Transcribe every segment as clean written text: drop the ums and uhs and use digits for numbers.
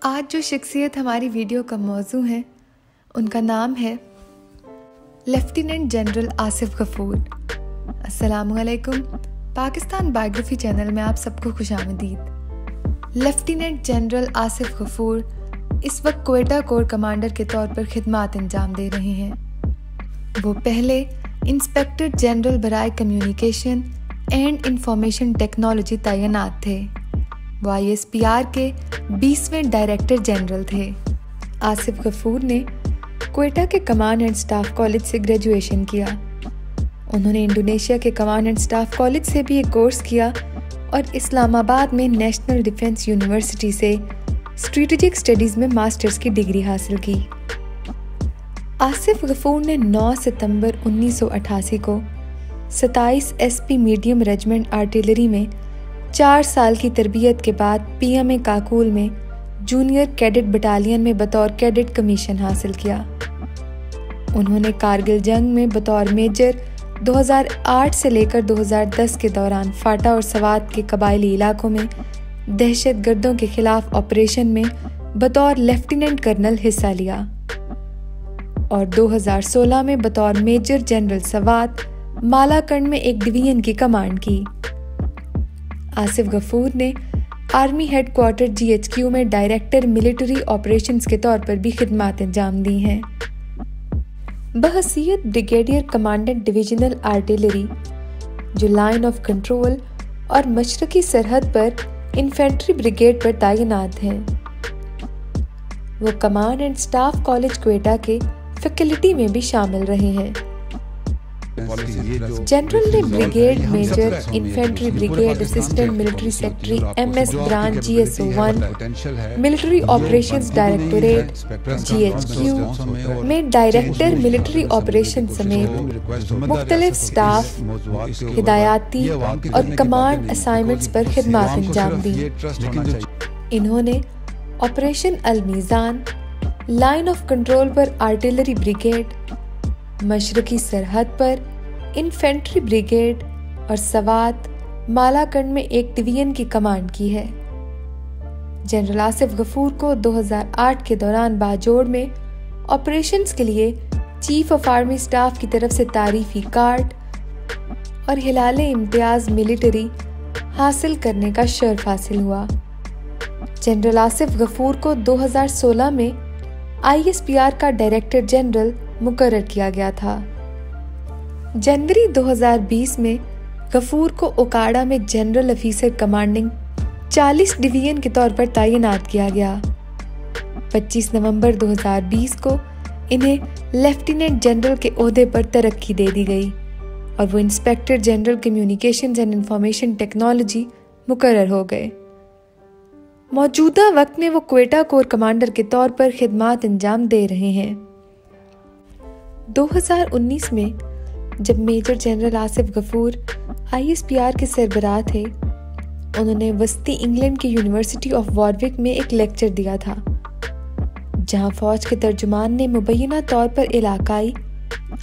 आज जो शख्सियत हमारी वीडियो का मौजू है उनका नाम है लेफ्टिनेंट जनरल आसिफ गफूर। अस्सलामुअलैकुम। पाकिस्तान बायोग्राफी चैनल में आप सबको खुशामदीद। लेफ्टिनेंट जनरल आसिफ गफूर इस वक्त क्वेटा कोर कमांडर के तौर पर खिदमात अंजाम दे रहे हैं। वो पहले इंस्पेक्टर जनरल बराए कम्युनिकेशन एंड इंफॉर्मेशन टेक्नोलॉजी तैनात थे। वो ISPR के 20वें डायरेक्टर जनरल थे। आसिफ गफूर ने क्वेटा के कमांड एंड स्टाफ कॉलेज से ग्रेजुएशन किया। उन्होंने इंडोनेशिया के कमांड एंड स्टाफ कॉलेज से भी एक कोर्स किया और इस्लामाबाद में नेशनल डिफेंस यूनिवर्सिटी से स्ट्रेटेजिक स्टडीज़ में मास्टर्स की डिग्री हासिल की। आसिफ गफूर ने 9 सितंबर 1988 को 27 SP मीडियम रेजिमेंट आर्टिलरी में 4 साल की तरबियत के बाद PMA काकूल में जूनियर कैडेट बटालियन में बतौर कैडेट कमीशन हासिल किया। उन्होंने कारगिल जंग में बतौर मेजर 2008 से लेकर 2010 के दौरान फाटा और सवात के कबायली इलाकों में दहशतगर्दों के खिलाफ ऑपरेशन में बतौर लेफ्टिनेंट कर्नल हिस्सा लिया और 2016 में बतौर मेजर जनरल सवात मालाकंड में एक डिवीजन की कमांड की। आसिफ गफूर ने आर्मी हेडक्वार्टर GHQ में डायरेक्टर मिलिट्री ऑपरेशंस के तौर पर भी खिदमात अंजाम दी हैं। बहसीयत ब्रिगेडियर कमांडेंट डिविजनल आर्टिलरी, जो लाइन ऑफ कंट्रोल और मशरकी सरहद पर इन्फेंट्री ब्रिगेड पर तैनात हैं। वो command and staff college Quetta के फैकल्टी में भी शामिल रहे हैं। जनरल ने brigade major infantry brigade assistant military secretary MS branch GSO1 military operations directorate GHQ में डायरेक्टर मिलिट्री ऑपरेशन समेत मुख्तलिफ स्टाफ, हिदायती और कमांड असाइनमेंट्स पर खिदमत अंजाम दी। इन्होंने ऑपरेशन अल-मीज़ान, लाइन ऑफ कंट्रोल पर आर्टिलरी ब्रिगेड, मशरकी सरहद पर इन्फेंट्री ब्रिगेड और सवात मालाकंड में एक डिवीजन की कमांड की है। जनरल आसिफ गफूर को 2008 के दौरान बाजोड़ में ऑपरेशंस के लिए चीफ ऑफ आर्मी स्टाफ की तरफ से तारीफी कार्ड और हिलाले इम्तियाज मिलिट्री हासिल करने का शर्फ हासिल हुआ। जनरल आसिफ गफूर को 2016 में ISPR का डायरेक्टर जनरल मुकर्रर किया गया था। जनवरी 2020 में गफूर को ओकाड़ा में जनरल ऑफिसर कमांडिंग 40 डिवीजन के तौर पर तैनात किया गया। 25 नवंबर 2020 को इन्हें लेफ्टिनेंट जनरल के ओहदे पर तरक्की दे दी गई और वो inspector general communications and information technology मुकर्रर हो गए। मौजूदा वक्त में वो क्वेटा कोर कमांडर के तौर पर खिदमत अंजाम दे रहे हैं। 2019 में जब major general Asif Ghafoor ISPR के सरबराह थे, उन्होंने वस्ती इंग्लैंड की यूनिवर्सिटी ऑफ वॉरविक में एक लेक्चर दिया था, जहां फौज के तर्जुमान ने मुबैना तौर पर इलाकाई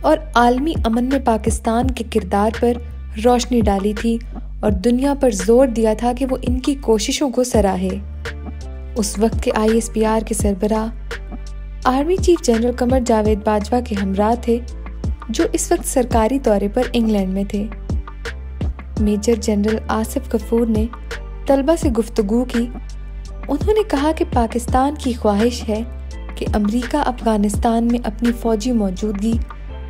और आलमी अमन में पाकिस्तान के किरदार पर रोशनी डाली थी और दुनिया पर जोर दिया था कि वो इनकी कोशिशों को सराहे। उस वक्त के ISPR के सरबराह army chief general Qamar Javed Bajwa के हमराह थे, जो इस वक्त सरकारी दौरे पर इंग्लैंड में थे। मेजर जनरल आसिफ गफूर ने तलबा से गुफ्तगू की। उन्होंने कहा कि पाकिस्तान की ख्वाहिश है कि अमेरिका अफगानिस्तान में अपनी फौजी मौजूदगी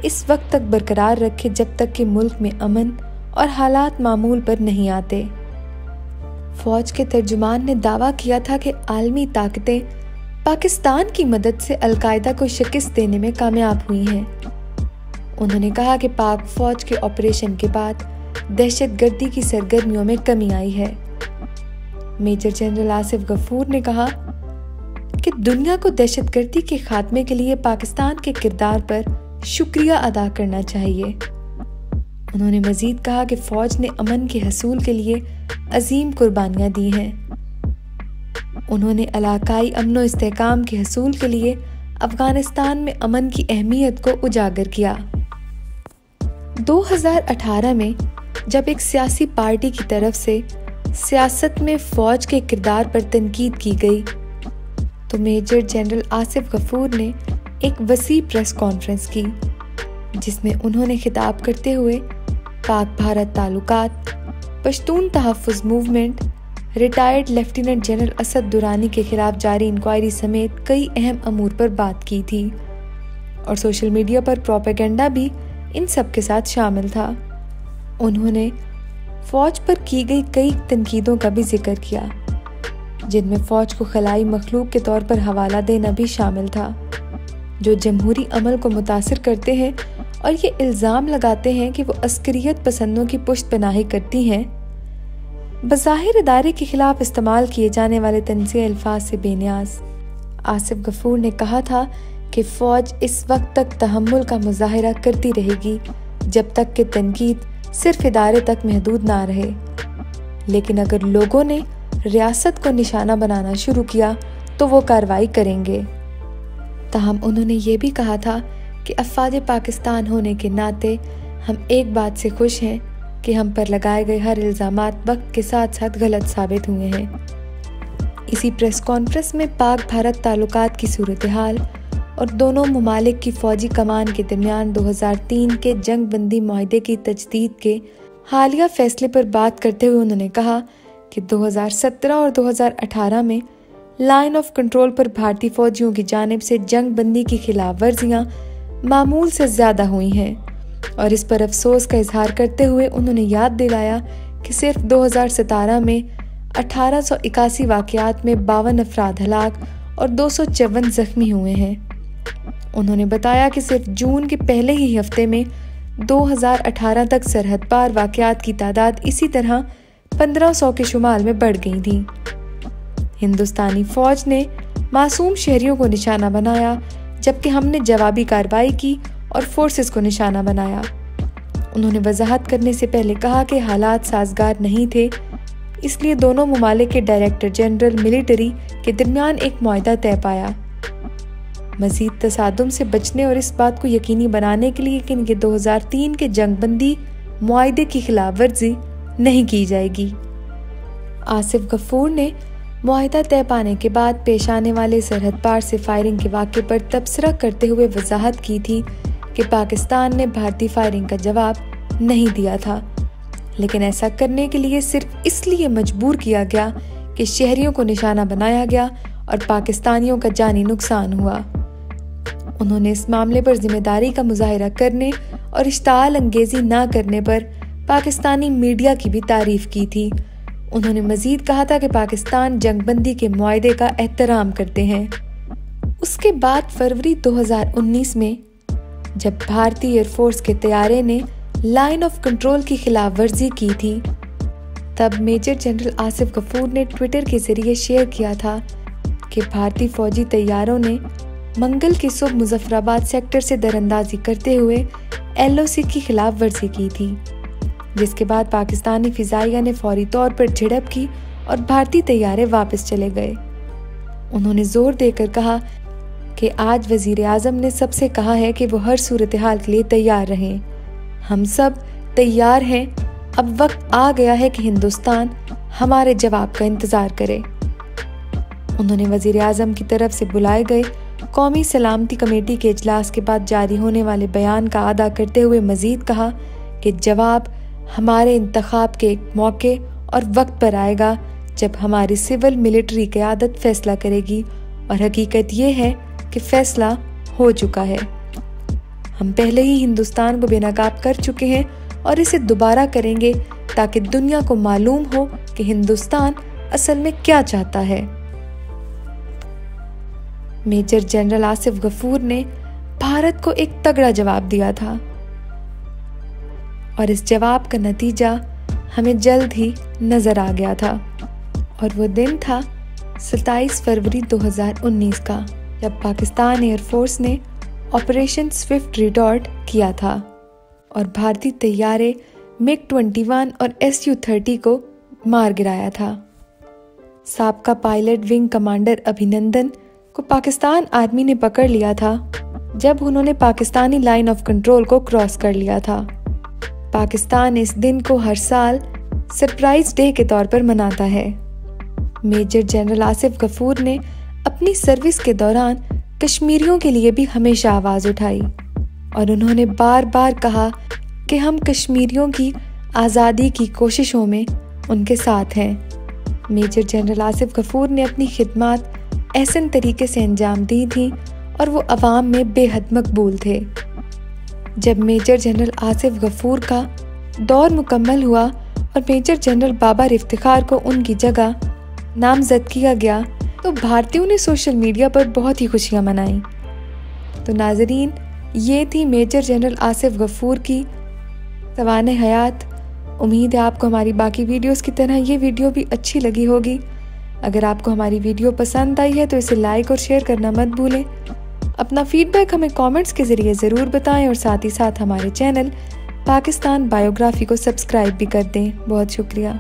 इस वक्त तक बरकरार रखे जब तक कि मुल्क में अमन और हालात मामूल पर नहीं आते। फौज के तर्जुमान ने दावा किया था कि आलमी ताकतें पाकिस्तान की मदद से अलकायदा को शिकस्त देने में कामयाब हुई हैं। उन्होंने कहा कि पाक फौज के ऑपरेशन के बाद दहशतगर्दी की सरगर्मियों में कमी आई है। मेजर जनरल आसिफ गफूर ने कहा कि दुनिया को दहशतगर्दी के खात्मे के लिए पाकिस्तान के किरदार पर शुक्रिया अदा करना चाहिए। उन्होंने मजीद कहा कि फौज ने अमन के हसूल के लिए अजीम कुर्बानियां दी हैं। उन्होंने इलाकाई अमन व इस्तेहकाम के हसूल के लिए अफगानिस्तान में अमन की अहमियत को उजागर किया। 2018 में जब एक सियासी पार्टी की तरफ से सियासत में फौज के किरदार पर तनकीद की गई तो मेजर जनरल आसिफ गफूर ने एक वसी प्रेस कॉन्फ्रेंस की, जिसमें उन्होंने खिताब करते हुए पाक भारत ताल्लुकात, Pashtun Tahaffuz movement, retired lieutenant general Asad Durrani के खिलाफ जारी इंक्वायरी समेत कई अहम अमूर पर बात की थी, और सोशल मीडिया पर प्रोपेगेंडा भी इन सब के साथ शामिल था। उन्होंने फ़ौज पर की गई कई तनकीदों का भी जिक्र किया, जिनमें फ़ौज को खलाई मखलूक के तौर पर हवाला देना भी शामिल था, जो जमहूरी अमल को मुतासिर करते हैं और ये इल्ज़ाम लगाते हैं कि वो अस्करियत पसंदों की पुष्ट पनाही करती हैं। बज़ाहिर इदारे के खिलाफ इस्तेमाल किए जाने वाले तंज़ीह अल्फाज से बेनियाज आसिफ गफूर ने कहा था कि फ़ौज इस वक्त तक तहम्मुल का मुज़ाहिरा करती रहेगी जब तक कि तनकीद सिर्फ इदारे तक महदूद ना रहे, लेकिन अगर लोगों ने रियासत को निशाना बनाना शुरू किया तो वो कार्रवाई करेंगे। ताहम उन्होंने ये भी कहा था कि अफ़वाज पाकिस्तान होने के नाते हम एक बात से खुश हैं कि हम पर लगाए गए हर इल्ज़ामात वक्त के साथ साथ गलत साबित हुए हैं। इसी प्रेस कॉन्फ्रेंस में पाक भारत ताल्लुकात की सूरत हाल और दोनों ममालिक की फ़ौजी कमान के दरमियान 2003 के जंग बंदी मुआहदे की तजदीद के हालिया फैसले पर बात करते हुए उन्होंने कहा कि 2017 और 2018 में लाइन ऑफ कंट्रोल पर भारतीय फौजियों की जानिब से जंग बंदी की खिलाफ वर्जियाँ मामूल से ज़्यादा हुई हैं, और इस पर अफसोस का इजहार करते हुए उन्होंने याद दिलाया कि सिर्फ 2017 में 1881 वाक़यात में 52 अफराद हलाक और 254 जख्मी हुए हैं। उन्होंने बताया कि सिर्फ जून के पहले ही हफ्ते में 2018 तक सरहद पार वाक़यात की तादाद इसी तरह 1500 के शुमार में बढ़ गई थी। हिंदुस्तानी फ़ौज ने मासूम शहरियों को निशाना बनाया, जबकि हमने जवाबी कार्रवाई की और फोर्सेस को निशाना बनाया। उन्होंने वजाहत करने से पहले कहा कि हालात साजगार नहीं थे, इसलिए दोनों ममालिक के डायरेक्टर जनरल मिलिट्री के दरमियान एक मुआहदा तय पाया। मज़ीद तसादुम से बचने और इस बात को यकीनी बनाने के लिए कि 2003 के जंगबंदी मुआहदे की खिलाफ वर्जी नहीं की जाएगी। आसिफ गफूर ने मुआहदा तय पाने के बाद पेश आने वाले सरहद पार से फायरिंग के वाक़े पर तबसरा करते हुए वजाहत की थी कि पाकिस्तान ने भारतीय फायरिंग का जवाब नहीं दिया था, लेकिन ऐसा करने के लिए सिर्फ इसलिए मजबूर किया गया कि शहरियों को निशाना बनाया गया और पाकिस्तानियों का जानी नुकसान हुआ। उन्होंने इस मामले पर जिम्मेदारी का मुजाहिरा करने और इश्ताल अंगेजी ना करने पर पाकिस्तानी मीडिया की भी तारीफ की थी। उन्होंने मजीद कहा था कि पाकिस्तान जंगबंदी के मुआहदे का एहतराम करते हैं। उसके बाद फरवरी 2019 में जब भारतीय एयरफोर्स के तैयारे ने लाइन ऑफ कंट्रोल की खिलाफ वर्जी की थी, तब मेजर जनरल आसिफ गफूर ने ट्विटर के जरिए शेयर किया था कि भारतीय फौजी तैयारों ने मंगल की सुबह मुजफ्फराबाद सेक्टर से दरअंदाजी करते हुए LOC की खिलाफ वर्जी की थी, जिसके बाद पाकिस्तानी फिजाइया ने फौरी तौर पर झड़प की और भारतीय तैयारे वापस चले गए। उन्होंने जोर देकर कहा कि आज वजीर आजम ने सबसे कहा है कि वो हर सूरत हाल के लिए तैयार रहें। हम सब तैयार हैं, अब वक्त आ गया है कि हिंदुस्तान हमारे जवाब का इंतज़ार करे। उन्होंने वजीर आजम की तरफ से बुलाए गए कौमी सलामती कमेटी के इजलास के बाद जारी होने वाले बयान का अदा करते हुए मजीद कहा कि जवाब हमारे इंतखाब के एक मौके और वक्त पर आएगा जब हमारी सिविल मिलिट्री क़यादत फैसला करेगी, और हकीकत ये है कि फैसला हो चुका है। हम पहले ही हिंदुस्तान को बेनकाब कर चुके हैं और इसे दोबारा करेंगे ताकि दुनिया को मालूम हो कि हिंदुस्तान असल में क्या चाहता है। मेजर जनरल आसिफ गफूर ने भारत को एक तगड़ा जवाब दिया था, और इस जवाब का नतीजा हमें जल्द ही नजर आ गया था, और वो दिन था 27 फरवरी 2019 का, जब पाकिस्तान एयरफोर्स ने ऑपरेशन स्विफ्ट रिटॉर्ट किया था और भारतीय तैयारे MiG-21 और Su-30 को मार गिराया था। साबका पायलट विंग कमांडर अभिनंदन को पाकिस्तान आर्मी ने पकड़ लिया था जब उन्होंने पाकिस्तानी लाइन ऑफ कंट्रोल को क्रॉस कर लिया था। पाकिस्तान इस दिन को हर साल सरप्राइज डे के तौर पर मनाता है। मेजर जनरल आसिफ गफूर ने अपनी सर्विस के दौरान कश्मीरियों के लिए भी हमेशा आवाज़ उठाई और उन्होंने बार बार कहा कि हम कश्मीरियों की आज़ादी की कोशिशों में उनके साथ हैं। मेजर जनरल आसिफ गफूर ने अपनी खिदमत ऐसे तरीके से अंजाम दी थी और वो अवाम में बेहद मकबूल थे। जब मेजर जनरल आसिफ गफूर का दौर मुकम्मल हुआ और मेजर जनरल बाबर इफ्तिखार को उनकी जगह नामजद किया गया तो भारतीयों ने सोशल मीडिया पर बहुत ही खुशियां मनाई। तो नाजरीन, ये थी मेजर जनरल आसिफ गफूर की सवाने हयात। उम्मीद है आपको हमारी बाकी वीडियोस की तरह ये वीडियो भी अच्छी लगी होगी। अगर आपको हमारी वीडियो पसंद आई है तो इसे लाइक और शेयर करना मत भूलें। अपना फीडबैक हमें कमेंट्स के ज़रिए ज़रूर बताएं और साथ ही साथ हमारे चैनल पाकिस्तान बायोग्राफी को सब्सक्राइब भी कर दें। बहुत शुक्रिया।